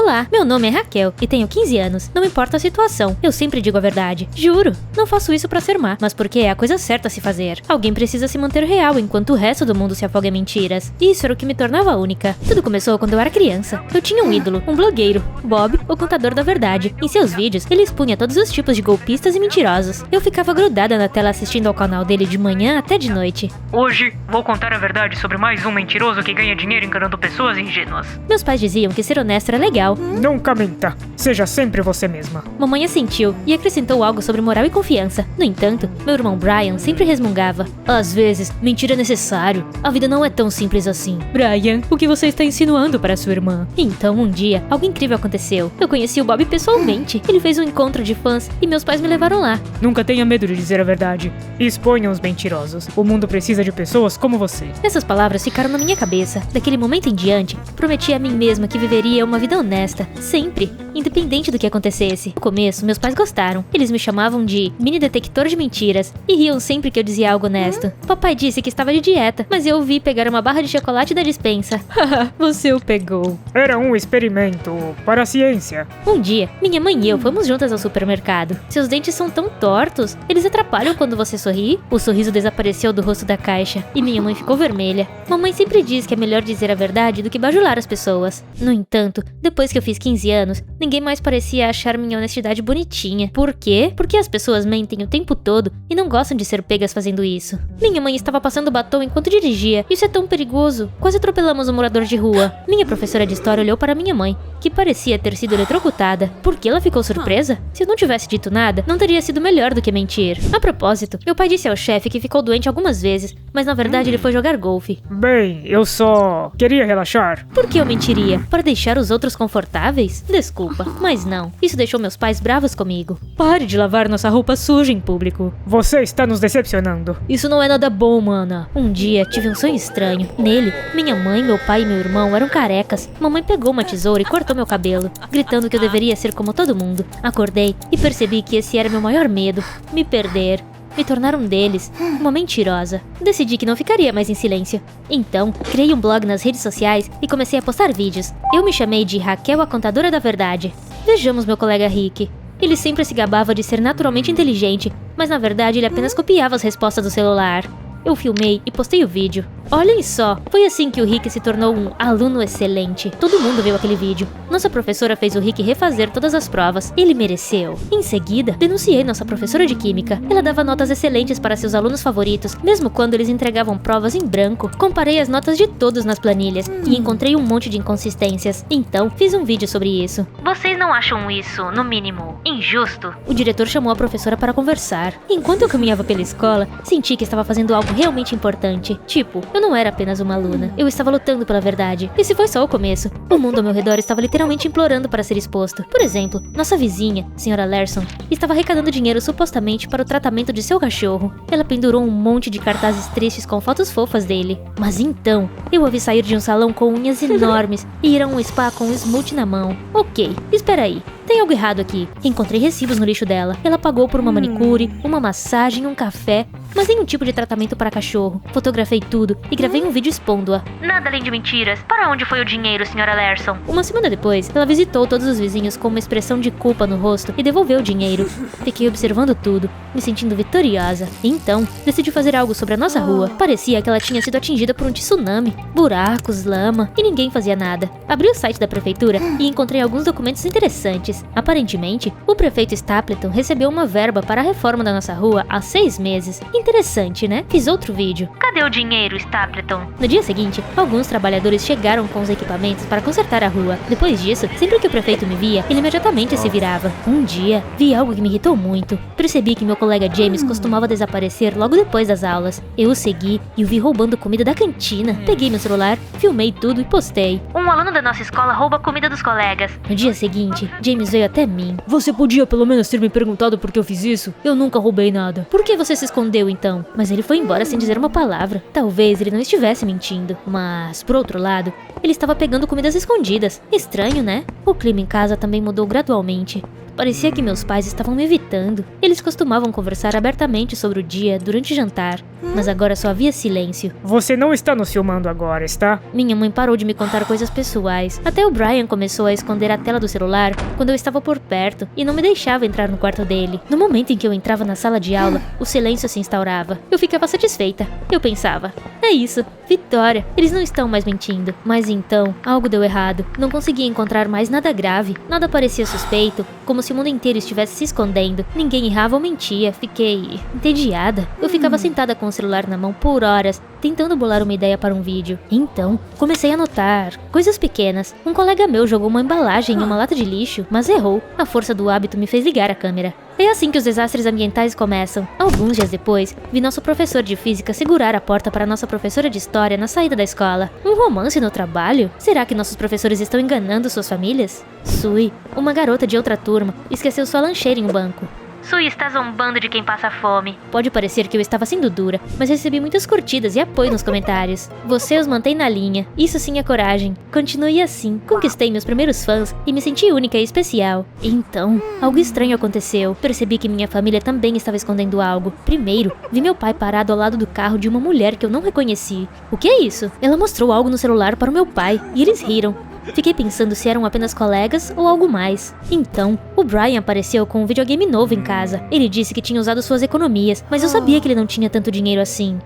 Olá, meu nome é Raquel e tenho 15 anos. Não importa a situação, eu sempre digo a verdade. Juro, não faço isso pra ser má, mas porque é a coisa certa a se fazer. Alguém precisa se manter real enquanto o resto do mundo se afoga em mentiras. Isso era o que me tornava única. Tudo começou quando eu era criança. Eu tinha um ídolo, um blogueiro, Bob, o contador da verdade. Em seus vídeos, ele expunha todos os tipos de golpistas e mentirosos. Eu ficava grudada na tela assistindo ao canal dele de manhã até de noite. Hoje, vou contar a verdade sobre mais um mentiroso que ganha dinheiro enganando pessoas ingênuas. Meus pais diziam que ser honesto era legal. Nunca minta. Seja sempre você mesma. Mamãe assentiu e acrescentou algo sobre moral e confiança. No entanto, meu irmão Brian sempre resmungava. Às vezes, mentir é necessário. A vida não é tão simples assim. Brian, o que você está insinuando para sua irmã? Então, um dia, algo incrível aconteceu. Eu conheci o Bob pessoalmente. Ele fez um encontro de fãs e meus pais me levaram lá. Nunca tenha medo de dizer a verdade. Exponha os mentirosos. O mundo precisa de pessoas como você. Essas palavras ficaram na minha cabeça. Daquele momento em diante, prometi a mim mesma que viveria uma vida honesta, sempre, independente do que acontecesse. No começo, meus pais gostaram. Eles me chamavam de mini detector de mentiras e riam sempre que eu dizia algo honesto. Papai disse que estava de dieta, mas eu o vi pegar uma barra de chocolate da despensa. Haha, você o pegou. Era um experimento para a ciência. Um dia, minha mãe e eu fomos juntas ao supermercado. Seus dentes são tão tortos, eles atrapalham quando você sorri? O sorriso desapareceu do rosto da caixa e minha mãe ficou vermelha. Mamãe sempre diz que é melhor dizer a verdade do que bajular as pessoas. No entanto, depois que eu fiz 15 anos, ninguém mais parecia achar minha honestidade bonitinha. Por quê? Porque as pessoas mentem o tempo todo e não gostam de ser pegas fazendo isso. Minha mãe estava passando batom enquanto dirigia. Isso é tão perigoso. Quase atropelamos um morador de rua. Minha professora de história olhou para minha mãe, que parecia ter sido eletrocutada. Por que ela ficou surpresa? Se eu não tivesse dito nada, não teria sido melhor do que mentir. A propósito, meu pai disse ao chefe que ficou doente algumas vezes, mas na verdade ele foi jogar golfe. Bem, eu só queria relaxar. Por que eu mentiria? Para deixar os outros confortáveis? Desculpa, mas não. Isso deixou meus pais bravos comigo. Pare de lavar nossa roupa suja em público. Você está nos decepcionando. Isso não é nada bom, mana. Um dia tive um sonho estranho. Nele, minha mãe, meu pai e meu irmão eram carecas. Mamãe pegou uma tesoura e cortou meu cabelo, gritando que eu deveria ser como todo mundo. Acordei e percebi que esse era meu maior medo: me perder. Me tornar um deles, uma mentirosa. Decidi que não ficaria mais em silêncio. Então, criei um blog nas redes sociais e comecei a postar vídeos. Eu me chamei de Raquel, a contadora da verdade. Vejamos meu colega Rick. Ele sempre se gabava de ser naturalmente inteligente, mas na verdade ele apenas copiava as respostas do celular. Eu filmei e postei o vídeo. Olhem só, foi assim que o Rick se tornou um aluno excelente. Todo mundo viu aquele vídeo. Nossa professora fez o Rick refazer todas as provas. Ele mereceu. Em seguida, denunciei nossa professora de química. Ela dava notas excelentes para seus alunos favoritos, mesmo quando eles entregavam provas em branco. Comparei as notas de todos nas planilhas e encontrei um monte de inconsistências. Então, fiz um vídeo sobre isso. Vocês não acham isso, no mínimo, injusto? O diretor chamou a professora para conversar. Enquanto eu caminhava pela escola, senti que estava fazendo algo realmente importante. Tipo, eu não era apenas uma aluna. Eu estava lutando pela verdade. Esse foi só o começo. O mundo ao meu redor estava literalmente implorando para ser exposto. Por exemplo, nossa vizinha, Sra. Larson, estava arrecadando dinheiro supostamente para o tratamento de seu cachorro. Ela pendurou um monte de cartazes tristes com fotos fofas dele. Mas então, eu a vi sair de um salão com unhas enormes e ir a um spa com um smoothie na mão. Ok, espera aí. Tem algo errado aqui. Encontrei recibos no lixo dela. Ela pagou por uma manicure, uma massagem, um café, mas nenhum tipo de tratamento para cachorro. Fotografei tudo e gravei um vídeo expondo-a. Nada além de mentiras. Para onde foi o dinheiro, Sra. Larson? Uma semana depois, ela visitou todos os vizinhos com uma expressão de culpa no rosto e devolveu o dinheiro. Fiquei observando tudo, me sentindo vitoriosa. Então, decidi fazer algo sobre a nossa rua. Parecia que ela tinha sido atingida por um tsunami. Buracos, lama, e ninguém fazia nada. Abri o site da prefeitura e encontrei alguns documentos interessantes. Aparentemente, o prefeito Stapleton recebeu uma verba para a reforma da nossa rua há 6 meses. Interessante, né? Fiz outro vídeo. Cadê o dinheiro, Stapleton? No dia seguinte, alguns trabalhadores chegaram com os equipamentos para consertar a rua. Depois disso, sempre que o prefeito me via, ele imediatamente se virava. Um dia, vi algo que me irritou muito. Percebi que meu colega James costumava desaparecer logo depois das aulas. Eu o segui e o vi roubando comida da cantina. Peguei meu celular, filmei tudo e postei. Um aluno da nossa escola rouba comida dos colegas. No dia seguinte, James veio até mim. Você podia pelo menos ter me perguntado por que eu fiz isso? Eu nunca roubei nada. Por que você se escondeu então? Mas ele foi embora sem dizer uma palavra. Talvez ele não estivesse mentindo. Mas, por outro lado, ele estava pegando comidas escondidas. Estranho, né? O clima em casa também mudou gradualmente. Parecia que meus pais estavam me evitando. Eles costumavam conversar abertamente sobre o dia durante jantar, mas agora só havia silêncio. Você não está nos filmando agora, está? Minha mãe parou de me contar coisas pessoais. Até o Brian começou a esconder a tela do celular quando eu estava por perto e não me deixava entrar no quarto dele. No momento em que eu entrava na sala de aula, o silêncio se instaurava. Eu ficava satisfeita. Eu pensava, é isso, vitória, eles não estão mais mentindo. Mas então, algo deu errado. Não conseguia encontrar mais nada grave, nada parecia suspeito, como se o mundo inteiro estivesse se escondendo. Ninguém errava ou mentia. Fiquei entediada. Eu ficava sentada com o celular na mão por horas, tentando bolar uma ideia para um vídeo. Então, comecei a notar coisas pequenas. Um colega meu jogou uma embalagem em uma lata de lixo, mas errou. A força do hábito me fez ligar a câmera. É assim que os desastres ambientais começam. Alguns dias depois, vi nosso professor de física segurar a porta para nossa professora de história na saída da escola. Um romance no trabalho? Será que nossos professores estão enganando suas famílias? Sui, uma garota de outra turma, esqueceu sua lancheira em um banco. Sui está zombando de quem passa fome. Pode parecer que eu estava sendo dura, mas recebi muitas curtidas e apoio nos comentários. Você os mantém na linha. Isso sim é coragem. Continue assim. Conquistei meus primeiros fãs e me senti única e especial. Então, algo estranho aconteceu. Percebi que minha família também estava escondendo algo. Primeiro, vi meu pai parado ao lado do carro de uma mulher que eu não reconheci. O que é isso? Ela mostrou algo no celular para o meu pai e eles riram. Fiquei pensando se eram apenas colegas ou algo mais. Então, o Brian apareceu com um videogame novo em casa. Ele disse que tinha usado suas economias, mas eu sabia que ele não tinha tanto dinheiro assim.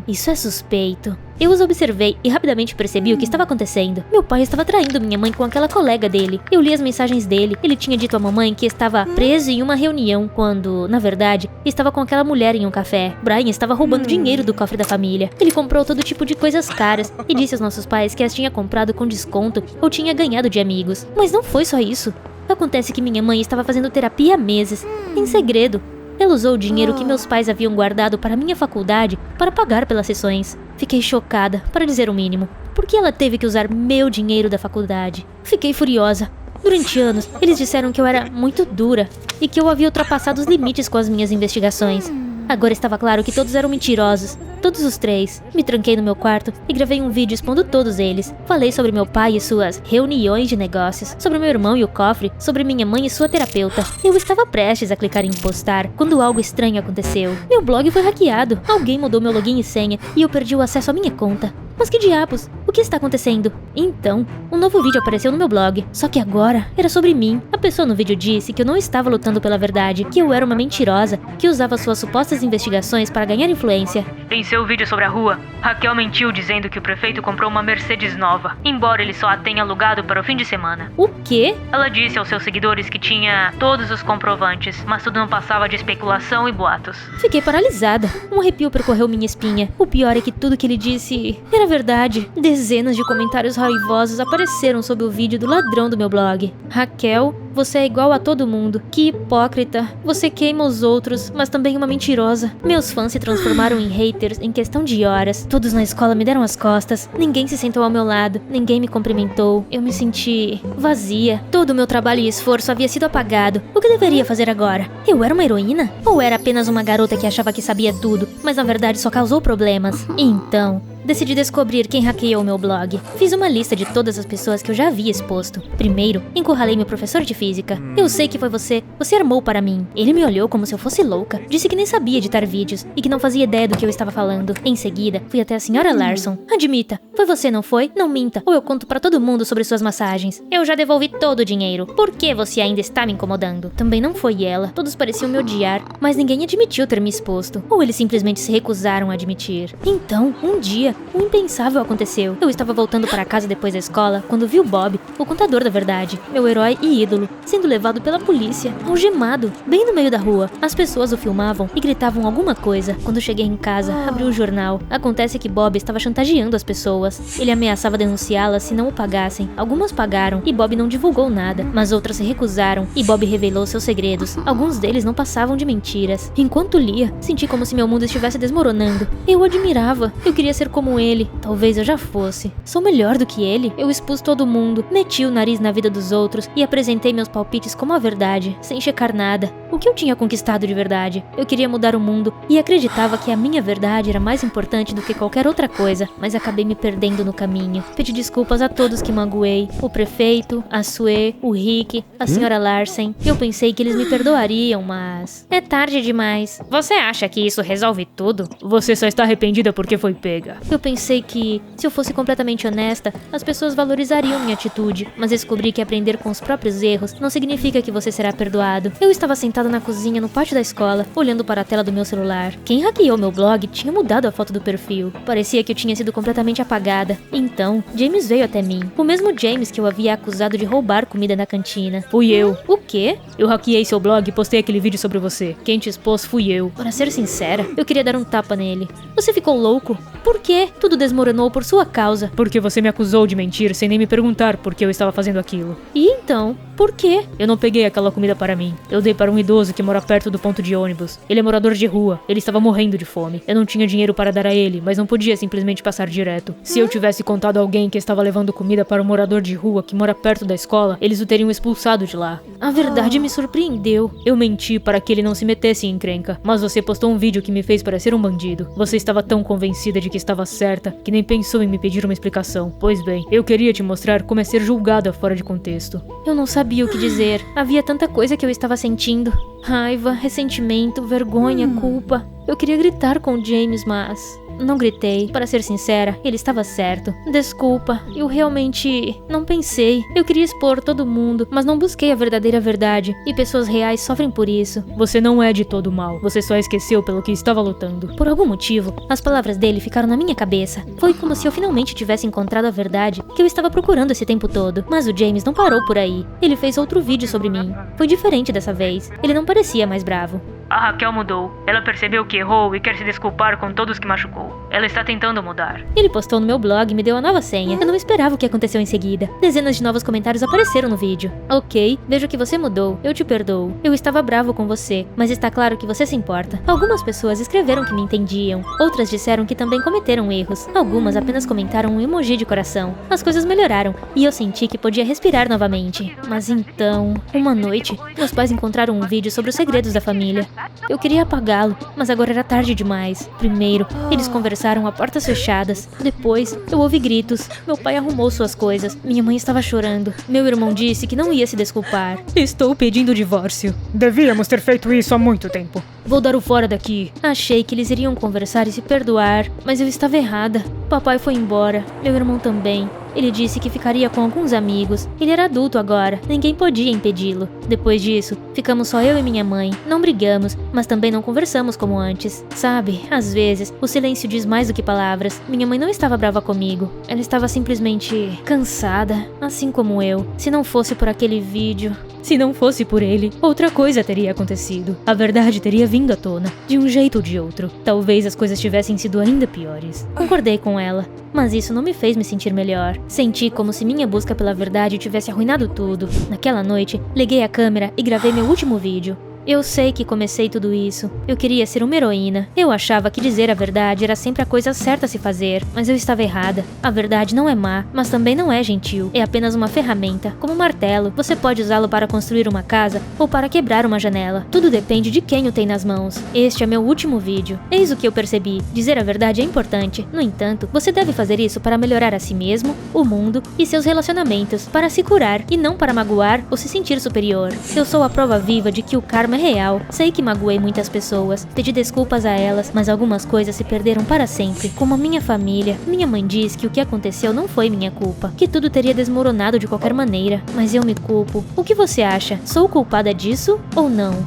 Isso é suspeito. Eu os observei e rapidamente percebi o que estava acontecendo. Meu pai estava traindo minha mãe com aquela colega dele. Eu li as mensagens dele. Ele tinha dito à mamãe que estava preso em uma reunião, quando, na verdade, estava com aquela mulher em um café. Brian estava roubando dinheiro do cofre da família. Ele comprou todo tipo de coisas caras e disse aos nossos pais que as tinha comprado com desconto ou tinha ganhado de amigos. Mas não foi só isso. Acontece que minha mãe estava fazendo terapia há meses, em segredo. Ela usou o dinheiro que meus pais haviam guardado para minha faculdade para pagar pelas sessões. Fiquei chocada, para dizer o mínimo. Por que ela teve que usar meu dinheiro da faculdade? Fiquei furiosa. Durante anos, eles disseram que eu era muito dura e que eu havia ultrapassado os limites com as minhas investigações. Agora estava claro que todos eram mentirosos. Todos os três. Me tranquei no meu quarto e gravei um vídeo expondo todos eles. Falei sobre meu pai e suas reuniões de negócios, sobre meu irmão e o cofre, sobre minha mãe e sua terapeuta. Eu estava prestes a clicar em postar quando algo estranho aconteceu. Meu blog foi hackeado. Alguém mudou meu login e senha e eu perdi o acesso à minha conta. Mas que diabos? O que está acontecendo? Então, um novo vídeo apareceu no meu blog. Só que agora era sobre mim. A pessoa no vídeo disse que eu não estava lutando pela verdade, que eu era uma mentirosa, que usava suas supostas investigações para ganhar influência. Em seu vídeo sobre a rua, Raquel mentiu dizendo que o prefeito comprou uma Mercedes nova, embora ele só a tenha alugado para o fim de semana. O quê? Ela disse aos seus seguidores que tinha todos os comprovantes, mas tudo não passava de especulação e boatos. Fiquei paralisada. Um arrepio percorreu minha espinha. O pior é que tudo que ele disse era verdade. Dezenas de comentários raivosos apareceram sob o vídeo do ladrão do meu blog. Raquel, você é igual a todo mundo. Que hipócrita. Você queima os outros, mas também uma mentirosa. Meus fãs se transformaram em haters em questão de horas. Todos na escola me deram as costas. Ninguém se sentou ao meu lado. Ninguém me cumprimentou. Eu me senti vazia. Todo o meu trabalho e esforço havia sido apagado. O que deveria fazer agora? Eu era uma heroína? Ou era apenas uma garota que achava que sabia tudo, mas na verdade só causou problemas? Então, decidi descobrir quem hackeou meu blog. Fiz uma lista de todas as pessoas que eu já havia exposto. Primeiro, encurralei meu professor de física. Eu sei que foi você. Você armou para mim. Ele me olhou como se eu fosse louca. Disse que nem sabia editar vídeos e que não fazia ideia do que eu estava falando. Em seguida, fui até a senhora Larson. Admita, foi você, não foi? Não minta, ou eu conto para todo mundo sobre suas massagens. Eu já devolvi todo o dinheiro. Por que você ainda está me incomodando? Também não foi ela. Todos pareciam me odiar, mas ninguém admitiu ter me exposto. Ou eles simplesmente se recusaram a admitir. Então, um dia, o impensável aconteceu. Eu estava voltando para casa depois da escola quando vi o Bob, o contador da verdade, meu herói e ídolo, sendo levado pela polícia, algemado, bem no meio da rua. As pessoas o filmavam e gritavam alguma coisa. Quando cheguei em casa, abri o jornal. Acontece que Bob estava chantageando as pessoas. Ele ameaçava denunciá-las se não o pagassem. Algumas pagaram e Bob não divulgou nada, mas outras se recusaram e Bob revelou seus segredos. Alguns deles não passavam de mentiras. Enquanto lia, senti como se meu mundo estivesse desmoronando. Eu o admirava. Eu queria ser como como ele, talvez eu já fosse. Sou melhor do que ele. Eu expus todo mundo, meti o nariz na vida dos outros e apresentei meus palpites como a verdade, sem checar nada. O que eu tinha conquistado de verdade? Eu queria mudar o mundo e acreditava que a minha verdade era mais importante do que qualquer outra coisa, mas acabei me perdendo no caminho. Pedi desculpas a todos que magoei, o prefeito, a Sue, o Rick, a senhora Larsen. Eu pensei que eles me perdoariam, mas... é tarde demais. Você acha que isso resolve tudo? Você só está arrependida porque foi pega. Eu pensei que, se eu fosse completamente honesta, as pessoas valorizariam minha atitude, mas descobri que aprender com os próprios erros não significa que você será perdoado. Eu estava sentada na cozinha no pátio da escola, olhando para a tela do meu celular. Quem hackeou meu blog tinha mudado a foto do perfil. Parecia que eu tinha sido completamente apagada. Então, James veio até mim. O mesmo James que eu havia acusado de roubar comida na cantina. Fui eu. O quê? Eu hackeei seu blog e postei aquele vídeo sobre você. Quem te expôs fui eu. Para ser sincera, eu queria dar um tapa nele. Você ficou louco? Por quê? Tudo desmoronou por sua causa. Porque você me acusou de mentir sem nem me perguntar por que eu estava fazendo aquilo. E então? Por quê? Eu não peguei aquela comida para mim. Eu dei para um idoso que mora perto do ponto de ônibus. Ele é morador de rua. Ele estava morrendo de fome. Eu não tinha dinheiro para dar a ele, mas não podia simplesmente passar direto. Se eu tivesse contado a alguém que estava levando comida para um morador de rua que mora perto da escola, eles o teriam expulsado de lá. A verdade me surpreendeu. Eu menti para que ele não se metesse em encrenca, mas você postou um vídeo que me fez parecer um bandido. Você estava tão convencida de que estava certa que nem pensou em me pedir uma explicação. Pois bem, eu queria te mostrar como é ser julgada fora de contexto. Eu não sabia o que dizer. Havia tanta coisa que eu estava sentindo. Raiva, ressentimento, vergonha, culpa. Eu queria gritar com o James, mas... não gritei. Para ser sincera, ele estava certo. Desculpa, eu realmente não pensei. Eu queria expor todo mundo, mas não busquei a verdadeira verdade. E pessoas reais sofrem por isso. Você não é de todo mal. Você só esqueceu pelo que estava lutando. Por algum motivo, as palavras dele ficaram na minha cabeça. Foi como se eu finalmente tivesse encontrado a verdade que eu estava procurando esse tempo todo. Mas o James não parou por aí. Ele fez outro vídeo sobre mim. Foi diferente dessa vez. Ele não parecia mais bravo. A Raquel mudou. Ela percebeu que errou e quer se desculpar com todos que machucou. Ela está tentando mudar. Ele postou no meu blog e me deu a nova senha. Eu não esperava o que aconteceu em seguida. Dezenas de novos comentários apareceram no vídeo. Ok, vejo que você mudou. Eu te perdoo. Eu estava bravo com você, mas está claro que você se importa. Algumas pessoas escreveram que me entendiam. Outras disseram que também cometeram erros. Algumas apenas comentaram um emoji de coração. As coisas melhoraram e eu senti que podia respirar novamente. Mas então, uma noite, meus pais encontraram um vídeo sobre os segredos da família. Eu queria apagá-lo, mas agora era tarde demais. Primeiro, eles conversaram a portas fechadas. Depois, eu ouvi gritos. Meu pai arrumou suas coisas. Minha mãe estava chorando. Meu irmão disse que não ia se desculpar. Estou pedindo divórcio. Devíamos ter feito isso há muito tempo. Vou dar o fora daqui. Achei que eles iriam conversar e se perdoar, mas eu estava errada. Papai foi embora. Meu irmão também. Ele disse que ficaria com alguns amigos. Ele era adulto agora, ninguém podia impedi-lo. Depois disso, ficamos só eu e minha mãe. Não brigamos, mas também não conversamos como antes. Sabe, às vezes, o silêncio diz mais do que palavras. Minha mãe não estava brava comigo. Ela estava simplesmente cansada, assim como eu. Se não fosse por aquele vídeo... Se não fosse por ele, outra coisa teria acontecido. A verdade teria vindo à tona, de um jeito ou de outro. Talvez as coisas tivessem sido ainda piores. Concordei com ela, mas isso não me fez me sentir melhor. Senti como se minha busca pela verdade tivesse arruinado tudo. Naquela noite, liguei a câmera e gravei meu último vídeo. Eu sei que comecei tudo isso. Eu queria ser uma heroína. Eu achava que dizer a verdade era sempre a coisa certa a se fazer, mas eu estava errada. A verdade não é má, mas também não é gentil. É apenas uma ferramenta, como um martelo. Você pode usá-lo para construir uma casa ou para quebrar uma janela. Tudo depende de quem o tem nas mãos. Este é meu último vídeo. Eis o que eu percebi. Dizer a verdade é importante. No entanto, você deve fazer isso para melhorar a si mesmo, o mundo e seus relacionamentos, para se curar e não para magoar ou se sentir superior. Eu sou a prova viva de que o karma é real. Sei que magoei muitas pessoas, pedi desculpas a elas, mas algumas coisas se perderam para sempre, como a minha família. Minha mãe diz que o que aconteceu não foi minha culpa, que tudo teria desmoronado de qualquer maneira, mas eu me culpo. O que você acha? Sou culpada disso ou não?